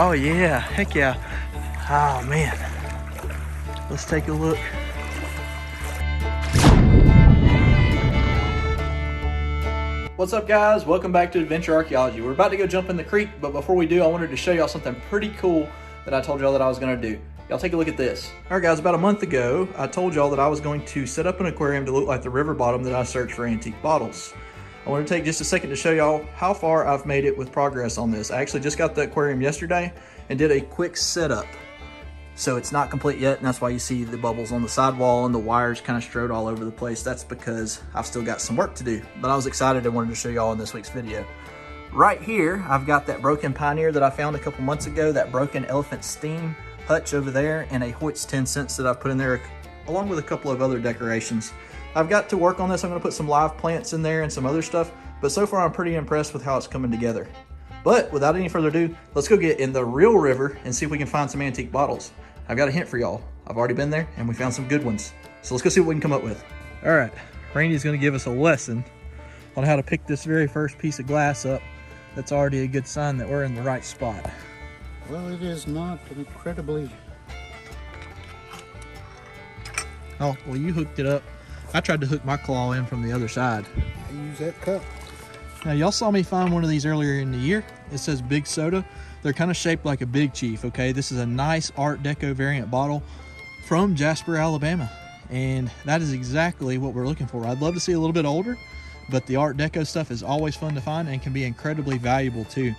Oh yeah, heck yeah. Oh man. Let's take a look. What's up guys? Welcome back to Adventure Archaeology. We're about to go jump in the creek, but before we do, I wanted to show y'all something pretty cool that I told y'all that I was gonna do. Y'all take a look at this. All right guys, about a month ago, I told y'all that I was going to set up an aquarium to look like the river bottom that I searched for antique bottles. I want to take just a second to show y'all how far I've made it with progress on this. I actually just got the aquarium yesterday and did a quick setup. So it's not complete yet, and that's why you see the bubbles on the sidewall and the wires kind of strode all over the place. That's because I've still got some work to do, but I was excited and wanted to show y'all in this week's video. Right here, I've got that broken Pioneer that I found a couple months ago, that broken Elephant Steam hutch over there, and a Hoyt's 10 cents that I've put in there, along with a couple of other decorations. I've got to work on this. I'm gonna put some live plants in there and some other stuff, but so far I'm pretty impressed with how it's coming together. But without any further ado, let's go get in the real river and see if we can find some antique bottles. I've got a hint for y'all. I've already been there and we found some good ones. So let's go see what we can come up with. All right, Randy's gonna give us a lesson on how to pick this very first piece of glass up. That's already a good sign that we're in the right spot. Well, it is not incredibly... Oh, well you hooked it up. I tried to hook my claw in from the other side. I use that cup. Now y'all saw me find one of these earlier in the year. It says Big Soda. They're kind of shaped like a Big Chief, okay? This is a nice Art Deco variant bottle from Jasper, Alabama. And that is exactly what we're looking for. I'd love to see a little bit older, but the Art Deco stuff is always fun to find and can be incredibly valuable too.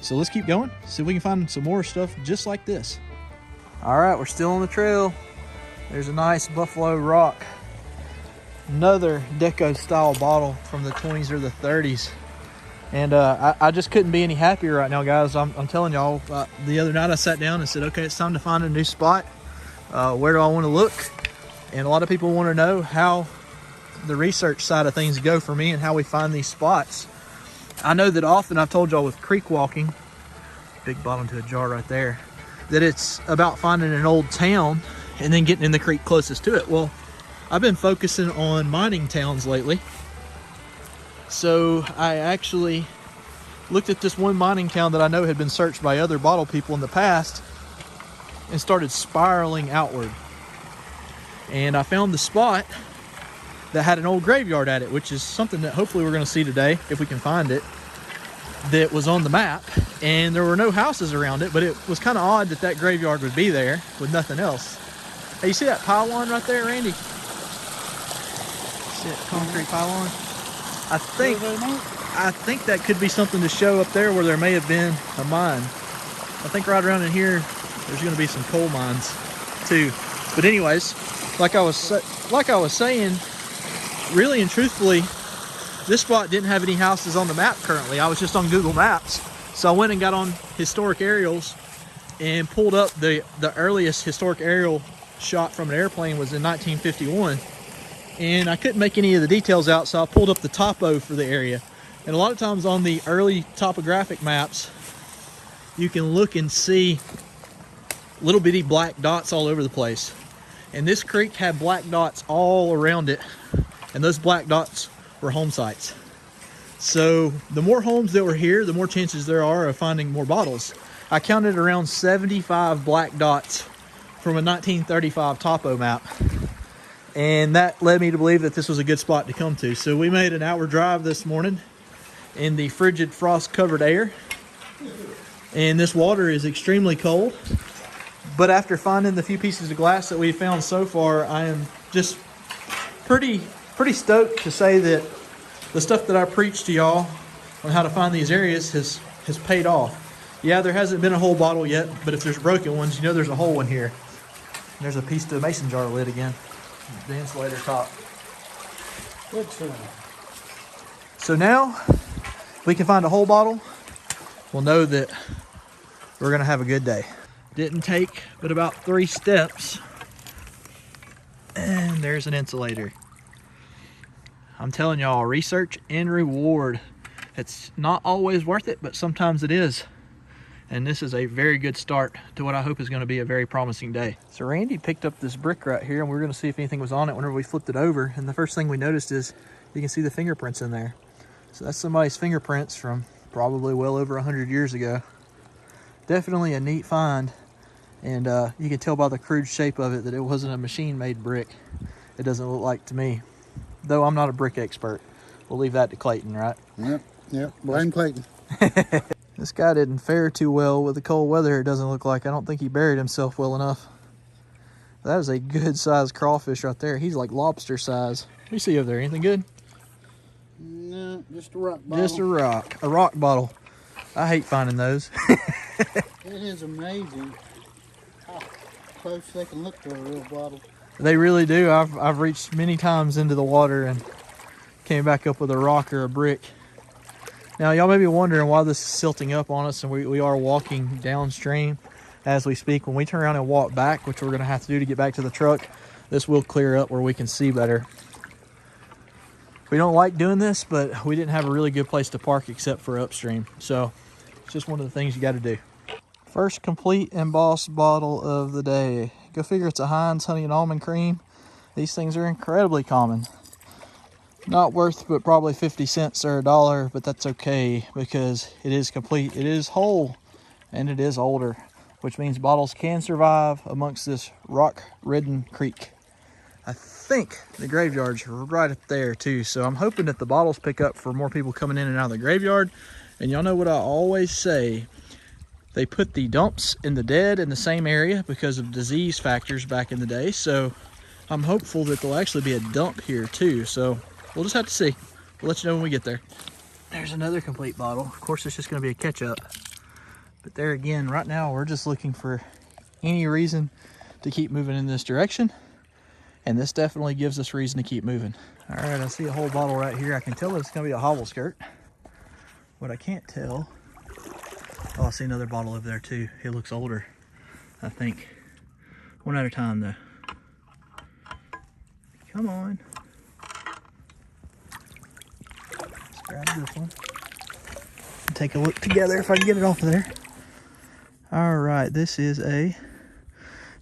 So let's keep going, see if we can find some more stuff just like this. All right, we're still on the trail. There's a nice Buffalo Rock. Another Deco style bottle from the 20s or the 30s. And I just couldn't be any happier right now, guys. I'm telling y'all, the other night I sat down and said, okay, it's time to find a new spot. Where do I want to look? And a lot of people want to know how the research side of things go for me and how we find these spots. I know that often I've told y'all with creek walking, big bottom to a jar right there, that it's about finding an old town and then getting in the creek closest to it. Well, I've been focusing on mining towns lately. So I actually looked at this one mining town that I know had been searched by other bottle people in the past and started spiraling outward. And I found the spot that had an old graveyard at it, which is something that hopefully we're going to see today, if we can find it, that was on the map. And there were no houses around it, but it was kind of odd that that graveyard would be there with nothing else. Hey, you see that pylon right there, Randy? See that concrete pylon? I think that could be something to show up there where there may have been a mine. I think right around in here, there's going to be some coal mines too. But anyways, like I was saying, really and truthfully, this spot didn't have any houses on the map currently. I was just on Google Maps. So I went and got on historic aerials and pulled up the earliest historic aerial shot from an airplane was in 1951. And I couldn't make any of the details out, so I pulled up the topo for the area. And a lot of times on the early topographic maps, you can look and see little bitty black dots all over the place. And this creek had black dots all around it, and those black dots were home sites. So the more homes that were here, the more chances there are of finding more bottles. I counted around 75 black dots from a 1935 topo map. And that led me to believe that this was a good spot to come to. So we made an hour drive this morning in the frigid frost-covered air. And this water is extremely cold. But after finding the few pieces of glass that we've found so far, I am just pretty stoked to say that the stuff that I preached to y'all on how to find these areas has paid off. Yeah, there hasn't been a whole bottle yet, but if there's broken ones, you know there's a hole in here. And there's a piece to a mason jar lid again. The insulator top. So now, if we can find a whole bottle, we'll know that we're gonna have a good day. Didn't take but about 3 steps. And there's an insulator. I'm telling y'all, research and reward. It's not always worth it, but sometimes it is. And this is a very good start to what I hope is going to be a very promising day. So Randy picked up this brick right here, and we're going to see if anything was on it whenever we flipped it over. And the first thing we noticed is you can see the fingerprints in there. So that's somebody's fingerprints from probably well over 100 years ago. definitely a neat find. And you can tell by the crude shape of it that it wasn't a machine-made brick. It doesn't look like to me. Though I'm not a brick expert. We'll leave that to Clayton, right? Yep. Blame Clayton. This guy didn't fare too well with the cold weather, it doesn't look like. I don't think he buried himself well enough. That is a good sized crawfish right there. He's like lobster size. What do you see over there? Anything good? No, just a rock bottle. Just a rock bottle. I hate finding those. It is amazing how close they can look to a real bottle. They really do. I've reached many times into the water and came back up with a rock or a brick. Now, y'all may be wondering why this is silting up on us, and we are walking downstream as we speak. When we turn around and walk back, which we're going to have to do to get back to the truck, this will clear up where we can see better. We don't like doing this, but we didn't have a really good place to park except for upstream. So it's just one of the things you got to do. First complete embossed bottle of the day. Go figure, it's a Heinz honey and almond cream. These things are incredibly common. Not worth but probably 50 cents or $1, but that's okay because it is complete, it is whole, and it is older, which means bottles can survive amongst this rock-ridden creek. I think the graveyard's right up there too, so I'm hoping that the bottles pick up for more people coming in and out of the graveyard. And y'all know what I always say, they put the dumps and the dead in the same area because of disease factors back in the day, so I'm hopeful that there'll actually be a dump here too, so we'll just have to see. We'll let you know when we get there. There's another complete bottle. Of course, it's just going to be a catch-up. But there again, right now, we're just looking for any reason to keep moving in this direction. And this definitely gives us reason to keep moving. All right, I see a whole bottle right here. I can tell it's going to be a hobble skirt. What I can't tell... Oh, I see another bottle over there too. It looks older, I think. One at a time, though. Come on. Let's grab this one. Take a look together if I can get it off of there. All right, this is a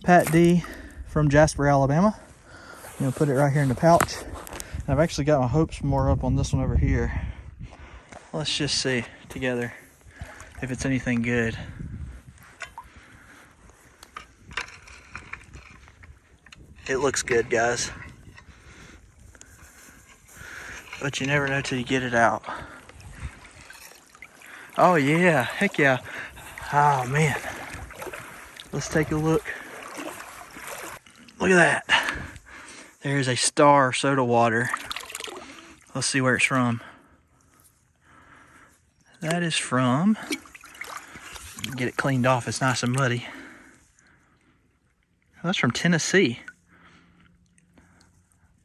Pat D from Jasper, Alabama. I'm gonna put it right here in the pouch. And I've actually got my hopes more up on this one over here. Let's just see together if it's anything good. It looks good, guys. But you never know till you get it out. Oh yeah, heck yeah. Oh man. Let's take a look. Look at that. There's a Star soda water. Let's see where it's from. That is from, get it cleaned off, it's nice and muddy. Oh, that's from Tennessee.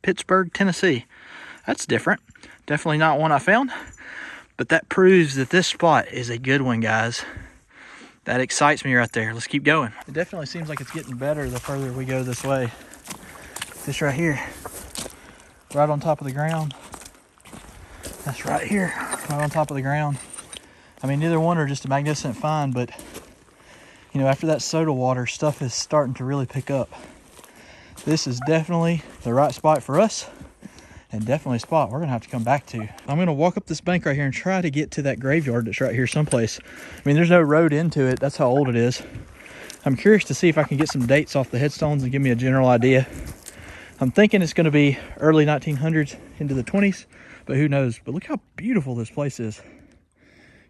Pittsburgh, Tennessee. That's different. Definitely not one I found, but that proves that this spot is a good one, guys. That excites me right there. Let's keep going. It definitely seems like it's getting better the further we go this way. This right here, right on top of the ground. That's right here, right on top of the ground. I mean, neither one are just a magnificent find, but you know, after that soda water, stuff is starting to really pick up. This is definitely the right spot for us, and definitely a spot we're gonna have to come back to. I'm gonna walk up this bank right here and try to get to that graveyard that's right here someplace. I mean, there's no road into it. That's how old it is. I'm curious to see if I can get some dates off the headstones and give me a general idea. I'm thinking it's gonna be early 1900s into the 20s, but who knows? But look how beautiful this place is.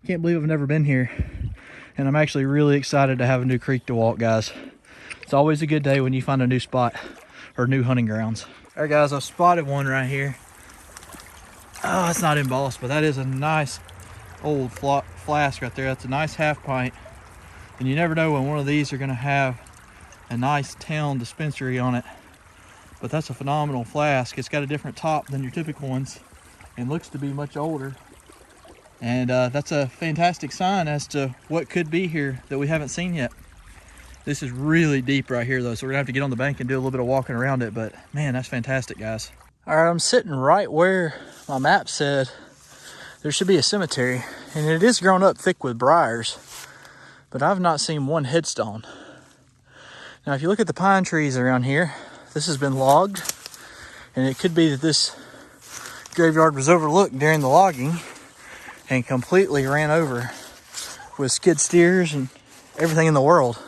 Can't believe I've never been here. And I'm actually really excited to have a new creek to walk, guys. It's always a good day when you find a new spot or new hunting grounds. All right, guys, I've spotted one right here. Oh, it's not embossed, but that is a nice old flask right there. That's a nice half pint. And you never know when one of these are gonna have a nice town dispensary on it. But that's a phenomenal flask. It's got a different top than your typical ones and looks to be much older. And that's a fantastic sign as to what could be here that we haven't seen yet. This is really deep right here though, so we're gonna have to get on the bank and do a little bit of walking around it, but man, that's fantastic, guys. All right, I'm sitting right where my map said there should be a cemetery, and it is grown up thick with briars, but I've not seen one headstone. Now, if you look at the pine trees around here, this has been logged, and it could be that this graveyard was overlooked during the logging and completely ran over with skid steers and everything in the world.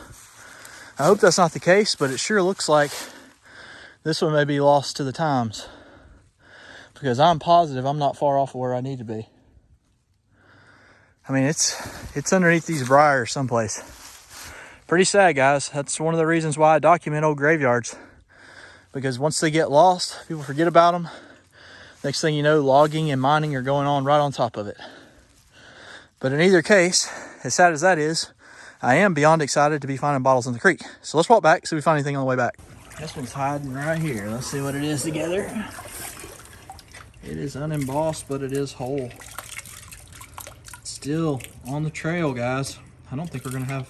I hope that's not the case, but it sure looks like this one may be lost to the times, because I'm positive I'm not far off of where I need to be. I mean, it's underneath these briars someplace. Pretty sad, guys. That's one of the reasons why I document old graveyards, because once they get lost, people forget about them. Next thing you know, logging and mining are going on right on top of it. But in either case, as sad as that is, I am beyond excited to be finding bottles in the creek. So let's walk back, see if we find anything on the way back. This one's hiding right here. Let's see what it is together. It is unembossed, but it is whole. Still on the trail, guys. I don't think we're gonna have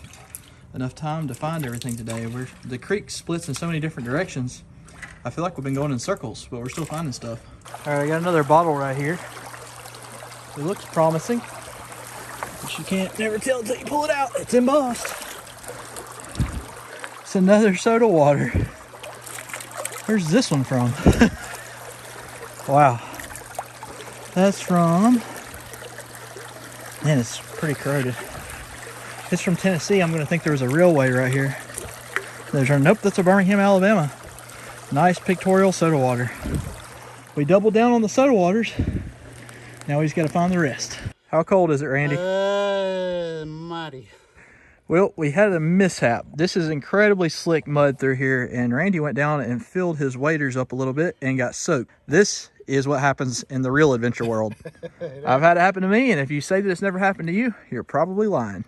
enough time to find everything today. The creek splits in so many different directions. I feel like we've been going in circles, but we're still finding stuff. All right, I got another bottle right here. It looks promising, but you can't never tell until you pull it out. It's embossed. It's another soda water. Where's this one from? Wow. That's from, man, it's pretty corroded. It's from Tennessee. I'm gonna think there was a railway right here. Nope, that's a Birmingham, Alabama. Nice pictorial soda water. We doubled down on the soda waters. Now we just gotta find the rest. How cold is it, Randy? Mighty. Well, we had a mishap. This is incredibly slick mud through here, and Randy went down and filled his waders up a little bit and got soaked. This is what happens in the real adventure world. I've had it happen to me, and if you say that it's never happened to you, you're probably lying.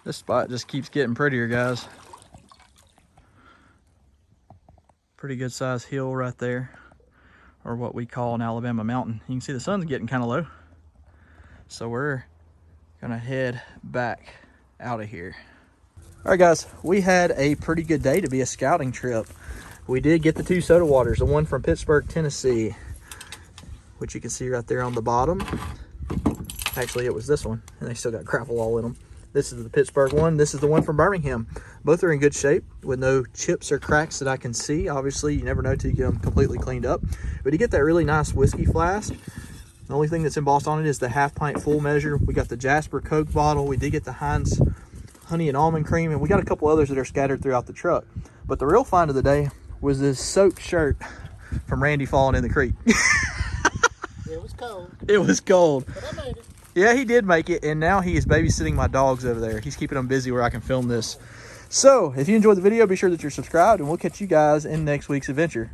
This spot just keeps getting prettier, guys. Pretty good sized hill right there, or what we call an Alabama mountain. You can see the sun's getting kind of low. So we're gonna head back out of here. All right, guys, we had a pretty good day to be a scouting trip. We did get the 2 soda waters, the one from Pittsburgh, Tennessee, which you can see right there on the bottom. Actually, it was this one, and they still got gravel all in them. This is the Pittsburgh one. This is the one from Birmingham. Both are in good shape with no chips or cracks that I can see. Obviously, you never know till you get them completely cleaned up. But you get that really nice whiskey flask. The only thing that's embossed on it is the half-pint full measure. We got the Jasper Coke bottle. We did get the Heinz honey and almond cream, and we got a couple others that are scattered throughout the truck. But the real find of the day was this soaked shirt from Randy falling in the creek. It was cold. It was cold. But I made it. Yeah, he did make it, and now he is babysitting my dogs over there. He's keeping them busy where I can film this. So, if you enjoyed the video, be sure that you're subscribed, and we'll catch you guys in next week's adventure.